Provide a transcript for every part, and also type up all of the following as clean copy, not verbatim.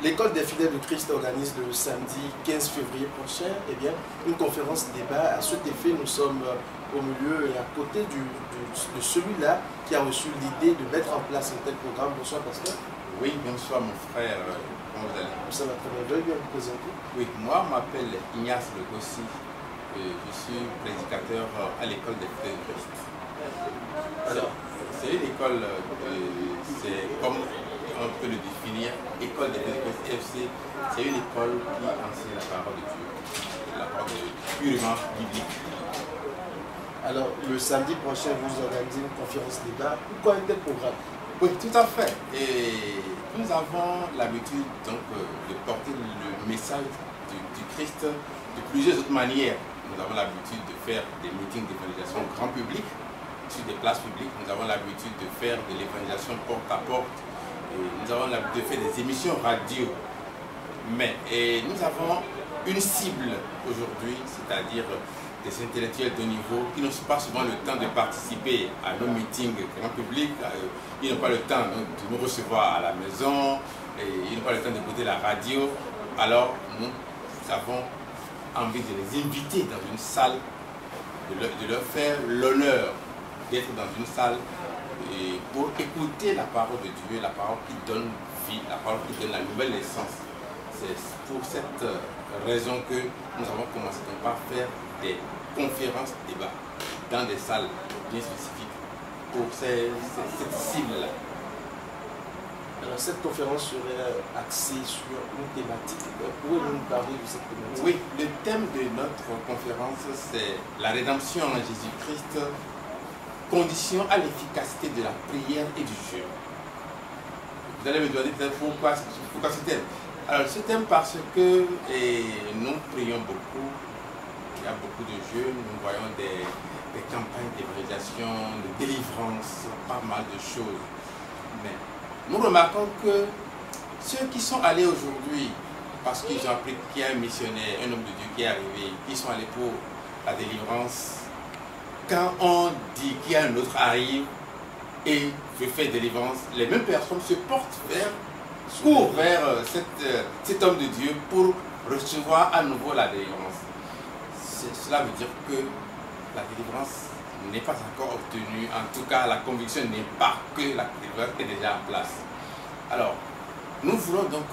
L'école des fidèles de Christ organise le samedi 15 février prochain une conférence débat. À cet effet, nous sommes au milieu et à côté de celui-là qui a reçu l'idée de mettre en place un tel programme. Bonsoir, pasteur. Oui, bonsoir mon frère. Comment vous allez? Ça va très bien. Veuillez bien vous présenter. Oui, moi, je m'appelle Ignace Le Gossi. Je suis prédicateur à l'école des fidèles de Christ. Alors, c'est une école, c'est comme on peut le définir, école des fidèles de Christ FC. C'est une école qui enseigne la parole de Dieu, la parole de Dieu purement biblique. Alors, le samedi prochain, vous organisez une conférence débat. Pourquoi un tel programme? Oui, tout à fait. Et nous avons l'habitude donc de porter le message du Christ de plusieurs autres manières. Nous avons l'habitude de faire des meetings d'évangélisation grand public sur des places publiques. Nous avons l'habitude de faire de l'évangélisation porte à porte. Et nous avons l'habitude de faire des émissions radio. Mais nous avons une cible aujourd'hui, c'est-à-dire des intellectuels de niveau qui n'ont pas souvent le temps de participer à nos meetings grand public. Ils n'ont pas le temps de nous recevoir à la maison, et ils n'ont pas le temps d'écouter la radio. Alors nous avons envie de les inviter dans une salle, de leur faire l'honneur d'être dans une salle et pour écouter la parole de Dieu, la parole qui donne vie, la parole qui donne la nouvelle naissance. C'est pour cette raison que nous avons commencé par faire des conférences débats dans des salles bien spécifiques pour cette cible-là. Alors cette conférence serait axée sur une thématique. Pouvez-vous nous parler de cette thématique? Oui, le thème de notre conférence, c'est la rédemption en Jésus-Christ, condition à l'efficacité de la prière et du jeûne. Vous allez me demander peut-être pourquoi ce thème. Alors ce thème parce que nous prions beaucoup, il y a beaucoup de jeûnes, nous voyons des campagnes d'évangélisation, de délivrance, pas mal de choses. Mais nous remarquons que ceux qui sont allés aujourd'hui, parce qu'ils ont appris qu'il y a un missionnaire, un homme de Dieu qui est arrivé, qui sont allés pour la délivrance, quand on dit qu'il y a un autre arrive et veut faire délivrance, les mêmes personnes se portent courent vers cet homme de Dieu pour recevoir à nouveau la délivrance. Cela veut dire que la délivrance n'est pas encore obtenue, en tout cas la conviction n'est pas que la délivrance est déjà en place. Alors, nous voulons donc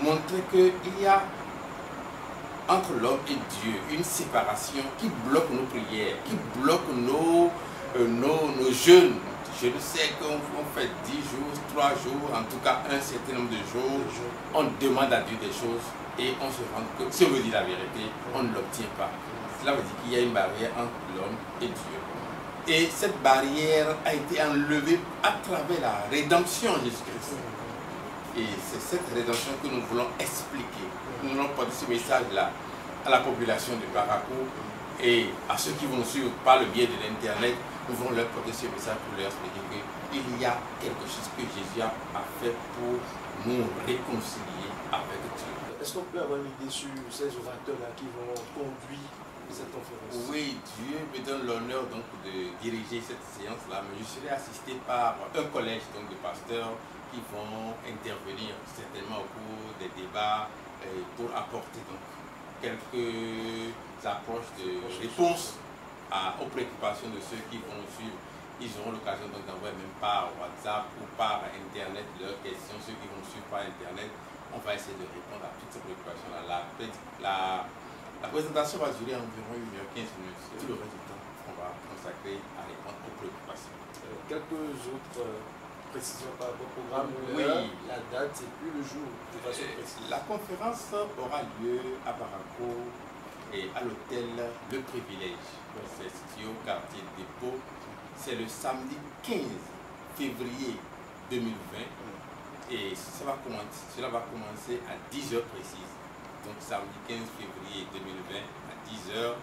montrer qu'il y a entre l'homme et Dieu une séparation qui bloque nos prières, qui bloque nos jeûnes. Je le sais qu'on fait 10 jours, 3 jours, en tout cas un certain nombre de jours, on demande à Dieu des choses et on se rend compte que si on veut dire la vérité, on ne l'obtient pas. Cela veut dire qu'il y a une barrière entre l'homme et Dieu. Et cette barrière a été enlevée à travers la rédemption en Jésus-Christ. Et c'est cette rédemption que nous voulons expliquer. Nous voulons porter ce message-là à la population de Barako et à ceux qui vont nous suivre par le biais de l'Internet. Nous voulons leur porter ce message pour leur expliquer qu'il y a quelque chose que Jésus a fait pour nous réconcilier avec Dieu. Est-ce qu'on peut avoir une idée sur ces orateurs-là qui vont conduire cette conférence? Oui, Dieu me donne l'honneur donc de diriger cette séance-là, mais je serai assisté par un collège donc, de pasteurs qui vont intervenir certainement au cours des débats pour apporter donc quelques approches de réponse aux préoccupations de ceux qui vont nous suivre. Ils auront l'occasion d'envoyer même par WhatsApp ou par Internet leurs questions. Ceux qui vont nous suivre par Internet, on va essayer de répondre à toutes ces préoccupations-là. La présentation va durer environ 1h15 minutes. Tout le reste du temps, on va consacrer à répondre aux préoccupations. Quelques autres précisions par rapport au programme. Oui. La date et puis le jour, de façon précise. La conférence aura lieu à Barako et à l'hôtel Le Privilège. C'est situé au quartier Dépôt. C'est le samedi 15 février 2020 et cela va commencer à 10h précises. Donc samedi 15 février 2020 à 10h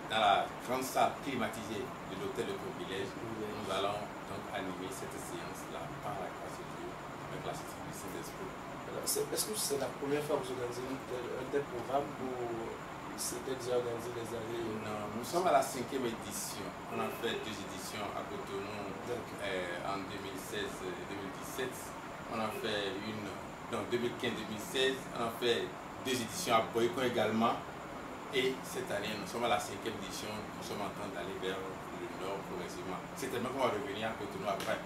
dans la grande salle climatisée de l'hôtel Le Privilège. Nous allons donc animer cette séance-là par la grâce de Dieu avec l'assistance du Saint-Esprit. Est-ce que c'est la première fois que vous organisez un tel programme ou c'était déjà organisé des années? Non, nous sommes à la 5e édition. On a fait 2 éditions à Cotonou en 2016 et 2017. On a fait une Donc 2015-2016, on a fait 2 éditions à Boycon également. Et cette année, nous sommes à la 5e édition, nous sommes en train d'aller vers le nord progressivement. Certainement qu'on va revenir à Cotonou après,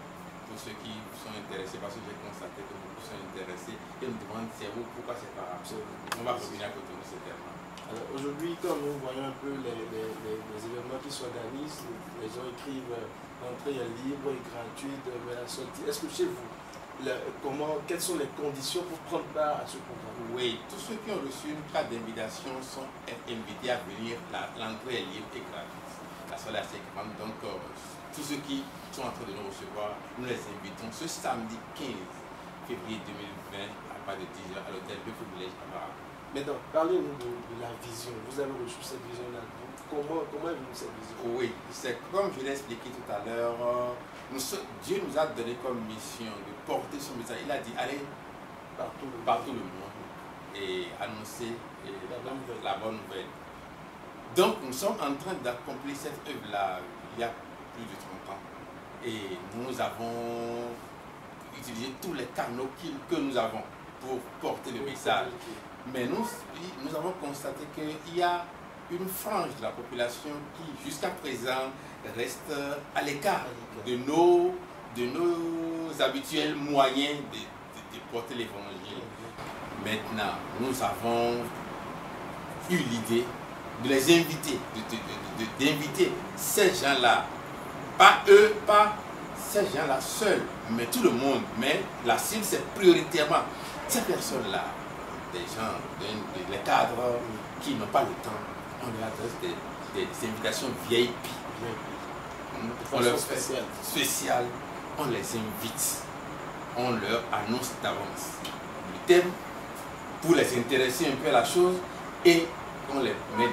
pour ceux qui sont intéressés, parce que j'ai constaté que beaucoup sont intéressés et me demandent c'est où, pourquoi c'est pas grave. On va revenir à Cotonou certainement. Alors aujourd'hui, quand nous voyons un peu les événements qui s'organisent, les gens écrivent l'entrée est libre et gratuite, mais la sortie. Est-ce que chez vous, quelles sont les conditions pour prendre part à ce programme? Oui, tous ceux qui ont reçu une carte d'invitation sont invités à venir. L'entrée est libre et gratuite. La salle est assez grande, donc tous ceux qui sont en train de nous recevoir, nous les invitons ce samedi 15 février 2020 à partir de 10h à l'hôtel de Privilège à Barra. Maintenant, parlez-nous de la vision. Vous avez reçu cette vision-là. Comment est venue cette vision? Oui, c'est comme je l'ai expliqué tout à l'heure. Dieu nous a donné comme mission de porter son message. Il a dit allez partout le monde et annoncer la bonne nouvelle. Donc nous sommes en train d'accomplir cette œuvre-là il y a plus de 30 ans. Et nous avons utilisé tous les canaux que nous avons pour porter le message. Mais nous avons constaté qu'il y a une frange de la population qui, jusqu'à présent, reste à l'écart de nos habituels moyens de porter l'évangile. Maintenant, nous avons eu l'idée de les inviter, d'inviter ces gens-là, pas eux, pas ces gens-là seuls, mais tout le monde. Mais la cible, c'est prioritairement ces personnes-là. Des gens, des cadres qui n'ont pas le temps, on leur adresse des invitations VIP. On leur fait spécial, on les invite, on leur annonce d'avance le thème pour les intéresser un peu à la chose et on les met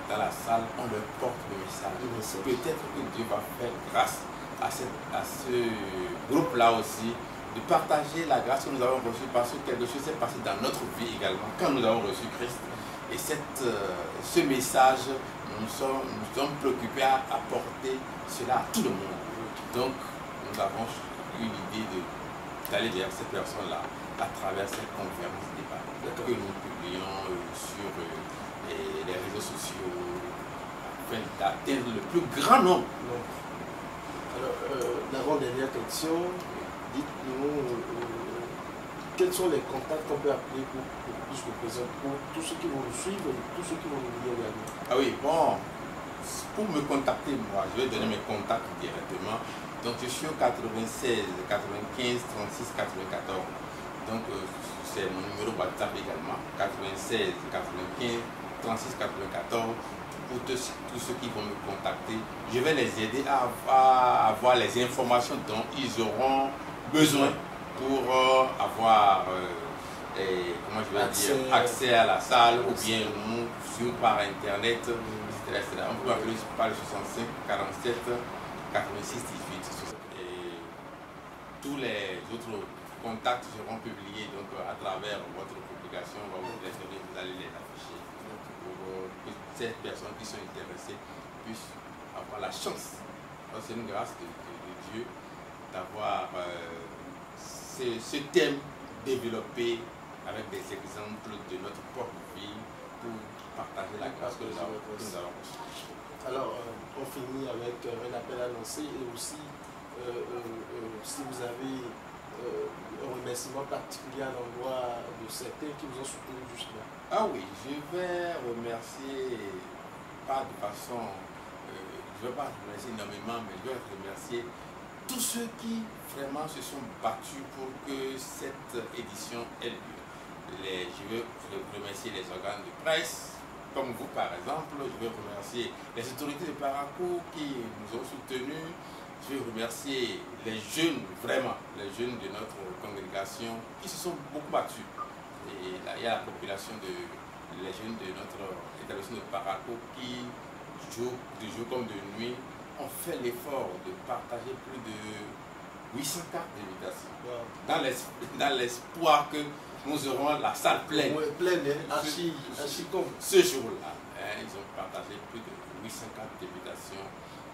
dans la salle, on leur porte le message. Peut-être que Dieu va faire grâce à ce groupe-là aussi, de partager la grâce que nous avons reçue parce que quelque chose s'est passé dans notre vie également quand nous avons reçu Christ. Et ce message, nous sommes préoccupés à apporter cela à tout le monde. Donc, nous avons eu l'idée d'aller vers ces personnes-là à travers cette conférence débat que nous publions sur les réseaux sociaux afin d'atteindre le plus grand nombre. Alors, l'avant-dernière question. Dites-nous quels sont les contacts qu'on peut appeler pour plus de présents, pour tous ceux qui vont nous suivre et tous ceux qui vont nous lire également. Ah oui, bon, pour me contacter, moi, je vais donner mes contacts directement. Donc, je suis au 96 95 36 94. Donc, c'est mon numéro WhatsApp également, 96 95 36 94. Pour tous ceux qui vont me contacter, je vais les aider à avoir les informations dont ils auront besoin pour avoir accès à la salle ou bien nous sur par internet, etc. On peut appeler par le 65 47 86 18 et tous les autres contacts seront publiés donc à travers votre publication, on va vous les donner, vous allez les afficher pour que ces personnes qui sont intéressées puissent avoir la chance. C'est une grâce de Dieu d'avoir ce thème développé avec des exemples de notre propre vie pour partager la grâce que nous avons reçue. Alors, on finit avec un appel annoncé et aussi si vous avez un remerciement particulier à l'endroit de certains qui vous ont soutenu justement. Ah oui, je vais remercier, pas de façon, je ne vais pas remercier énormément, mais je vais remercier tous ceux qui vraiment se sont battus pour que cette édition ait lieu. Je veux remercier les organes de presse, comme vous par exemple. Je veux remercier les autorités de Parakou qui nous ont soutenus. Je veux remercier les jeunes, vraiment, les jeunes de notre congrégation qui se sont beaucoup battus. Et là, il y a la population les jeunes de notre établissement de Parakou qui, de jour comme de nuit, ont fait l'effort de partager plus de 800 cartes d'invitation. Wow. Dans l'espoir que nous aurons la salle pleine. Ouais, pleine, archi comme. Ce jour-là, ils ont partagé plus de 800 cartes d'invitation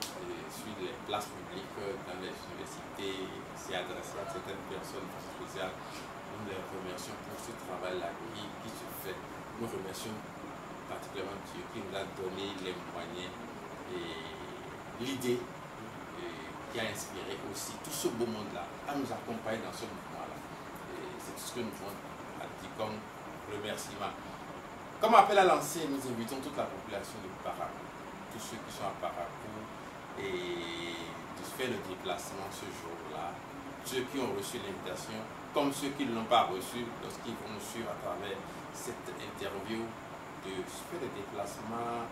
sur les places publiques, dans les universités. C'est adressé à certaines personnes spéciales. Nous les remercions pour ce travail-là qui se fait. Nous remercions particulièrement Dieu qui nous a donné les moyens et l'idée qui a inspiré aussi tout ce beau monde-là à nous accompagner dans ce mouvement-là. C'est tout ce que nous voulons dire comme remerciement. Comme appel à lancer, nous invitons toute la population de Parakou, tous ceux qui sont à Parakou, et de faire le déplacement ce jour-là. Ceux qui ont reçu l'invitation, comme ceux qui ne l'ont pas reçu, lorsqu'ils vont nous suivre à travers cette interview, de faire le déplacement,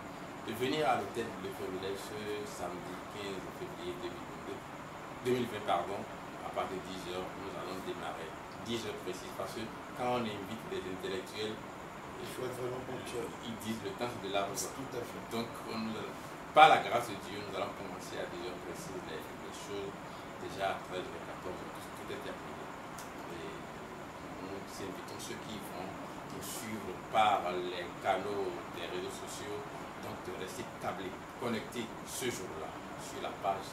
de venir à l'hôtel Le Privilège ce samedi 15 février 2020, à partir de 10h, nous allons démarrer. 10h précis, parce que quand on invite des intellectuels, il faut être vraiment ponctuel. Ils disent le temps c'est de l'arbre. Tout à fait. Donc, par la grâce de Dieu, nous allons commencer à 10h précises les choses. Déjà à 13h, 14h, tout est terminé. Et nous invitons ceux qui vont nous suivre par les canaux des réseaux sociaux, donc de rester câblés, connectés ce jour-là sur la page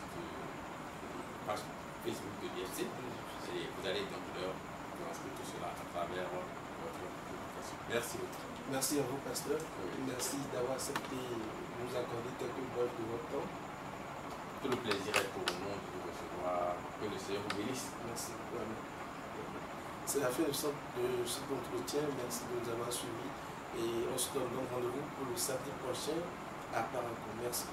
Facebook de l'IFC. Et vous allez donc leur transmettre tout cela à travers votre publication. Merci beaucoup. Merci à vous, pasteur. Merci d'avoir accepté de nous accorder quelques brefs de votre temps. Tout le plaisir est pour nous de vous recevoir. Que le Seigneur vous bénisse. Merci. C'est la fin de cet entretien. Merci de nous avoir suivis. Et on se donne donc rendez-vous pour le samedi prochain à Parakou. Merci.